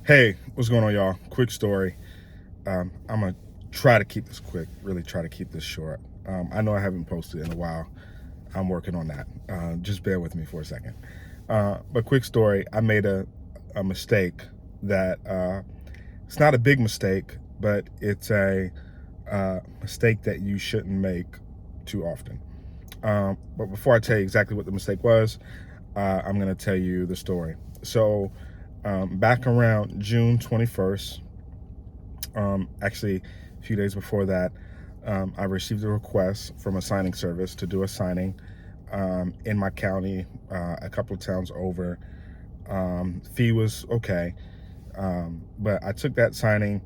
Hey, what's going on, y'all? Quick story. I'm gonna try to keep this quick, really try to keep this short. I know I haven't posted in a while. I'm working on that. Just bear with me for a second. But quick story, I made a mistake that it's not a big mistake, but it's a mistake that you shouldn't make too often. But before I tell you exactly what the mistake was, I'm gonna tell you the story. So back around June 21st, actually a few days before that, I received a request from a signing service to do a signing in my county, a couple of towns over. Fee was okay, but I took that signing.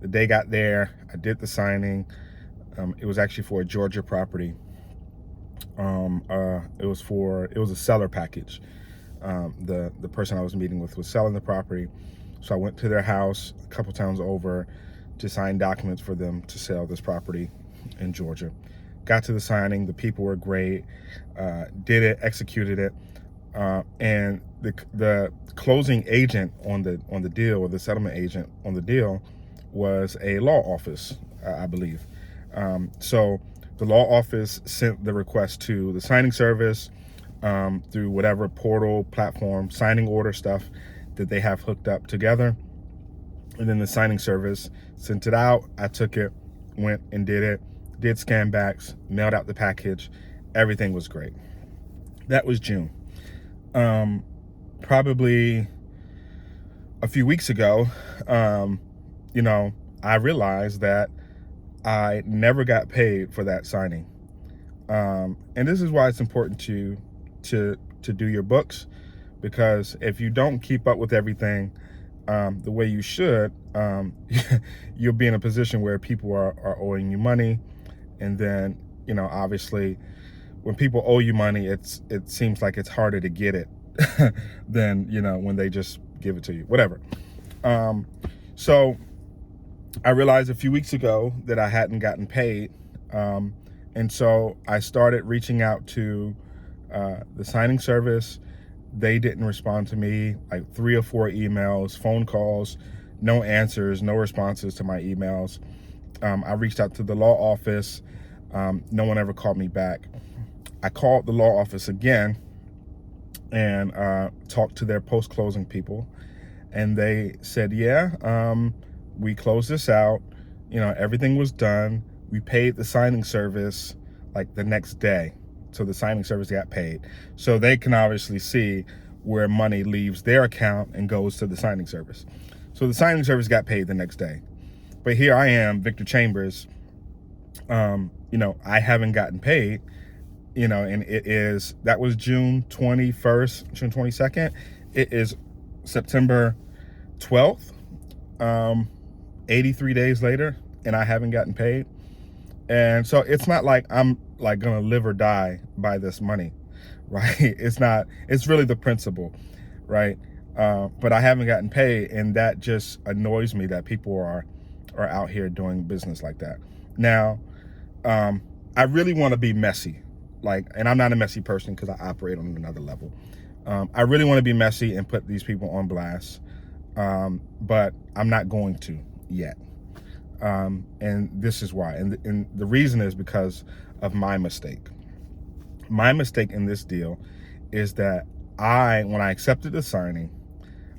The day got there, I did the signing. It was actually for a Georgia property. It was a seller package. The person I was meeting with was selling the property, so I went to their house a couple towns over to sign documents for them to sell this property in Georgia. Got to the signing, the people were great, did it, executed it, and the closing agent on the deal, or the settlement agent on the deal, was a law office, I believe. So the law office sent the request to the signing service through whatever portal, platform, signing order stuff that they have hooked up together. And then the signing service sent it out. I took it, went and did it, did scan backs, mailed out the package. Everything was great. That was June. Probably a few weeks ago, I realized that I never got paid for that signing. And this is why it's important to do your books, because if you don't keep up with everything the way you should, you'll be in a position where people are owing you money. And then, obviously when people owe you money, it seems like it's harder to get it than, when they just give it to you, whatever. So I realized a few weeks ago that I hadn't gotten paid. And so I started reaching out to the signing service. They didn't respond to me, like 3 or 4 emails, phone calls, no answers, no responses to my emails. I reached out to the law office. No one ever called me back. I called the law office again and talked to their post-closing people. And they said, yeah, we closed this out. Everything was done. We paid the signing service like the next day. So the signing service got paid. So they can obviously see where money leaves their account and goes to the signing service. So the signing service got paid the next day. But here I am, Victor Chambers. I haven't gotten paid, and that was June 21st, June 22nd. It is September 12th, 83 days later, and I haven't gotten paid. And so it's not like I'm like gonna live or die by this money, right? It's really the principle, right? But I haven't gotten paid, and that just annoys me that people are out here doing business like that. Now, I really want to be messy, and I'm not a messy person because I operate on another level. I really want to be messy and put these people on blast, but I'm not going to yet. And this is why. And the reason is because of my mistake. My mistake in this deal is that when I accepted the signing,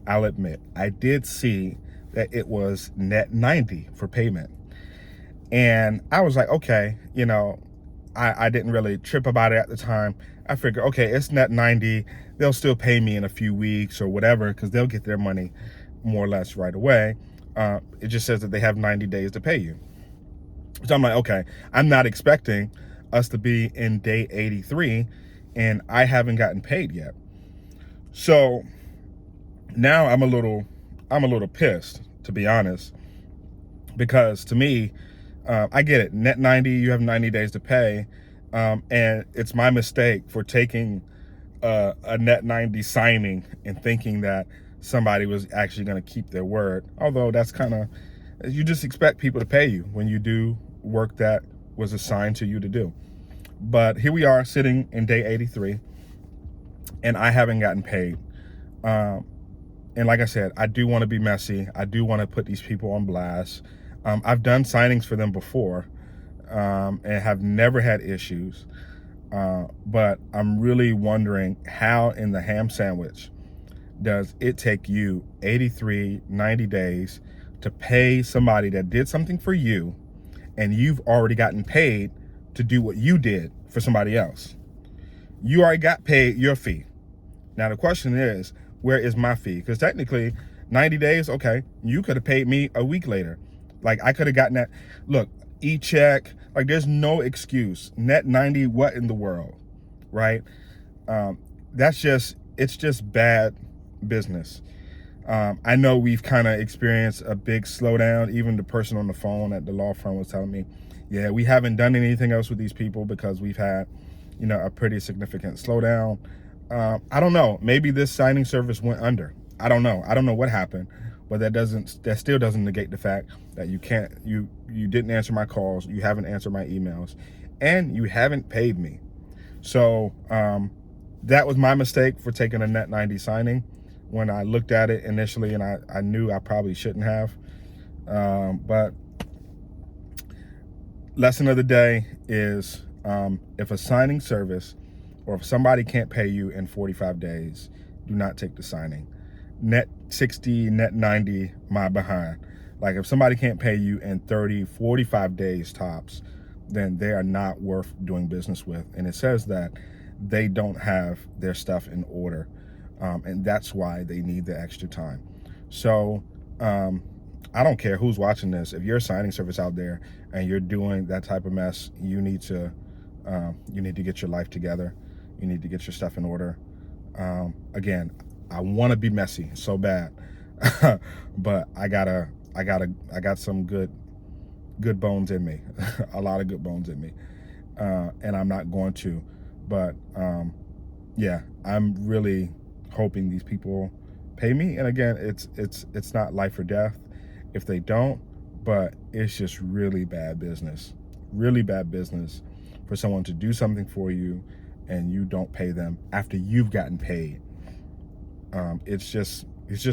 I'll admit, I did see that it was net 90 for payment. And I was like, okay, I didn't really trip about it at the time. I figured, okay, it's net 90. They'll still pay me in a few weeks or whatever, because they'll get their money more or less right away. It just says that they have 90 days to pay you. So I'm like, okay, I'm not expecting us to be in day 83 and I haven't gotten paid yet. So now I'm a little pissed, to be honest, because to me, I get it, net 90, you have 90 days to pay. And it's my mistake for taking a net 90 signing and thinking that somebody was actually going to keep their word. Although that's you just expect people to pay you when you do work that was assigned to you to do. But here we are sitting in day 83 and I haven't gotten paid. And like I said, I do want to be messy. I do want to put these people on blast. I've done signings for them before, and have never had issues. But I'm really wondering, how in the ham sandwich does it take you 83, 90 days to pay somebody that did something for you, and you've already gotten paid to do what you did for somebody else? You already got paid your fee. Now the question is, where is my fee? Because technically 90 days, okay, you could have paid me a week later. Like, I could have gotten that. Look, e-check, like, there's no excuse. Net 90, what in the world, right? It's just bad business. I know we've kind of experienced a big slowdown. Even the person on the phone at the law firm was telling me, yeah, we haven't done anything else with these people because we've had, a pretty significant slowdown. I don't know. Maybe this signing service went under. I don't know. I don't know what happened, but that still doesn't negate the fact that you didn't answer my calls, you haven't answered my emails, and you haven't paid me. So that was my mistake for taking a net 90 signing when I looked at it initially, and I knew I probably shouldn't have. But lesson of the day is, if a signing service, or if somebody can't pay you in 45 days, do not take the signing. Net 60, net 90, my behind. Like, if somebody can't pay you in 30, 45 days tops, then they are not worth doing business with. And it says that they don't have their stuff in order. And that's why they need the extra time. So I don't care who's watching this. If you're a signing service out there and you're doing that type of mess, you need to get your life together. You need to get your stuff in order. Again, I want to be messy so bad, but I got some good bones in me, a lot of good bones in me, and I'm not going to. But yeah, I'm really hoping these people pay me. And again, it's not life or death if they don't, but it's just really bad business for someone to do something for you and you don't pay them after you've gotten paid. It's just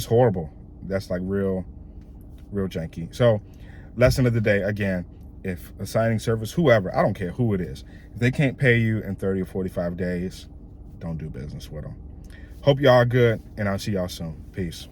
horrible. That's like real janky. So lesson of the day, again, if a signing service, whoever, I don't care who it is, if they can't pay you in 30 or 45 days, don't do business with them. Hope y'all are good, and I'll see y'all soon. Peace.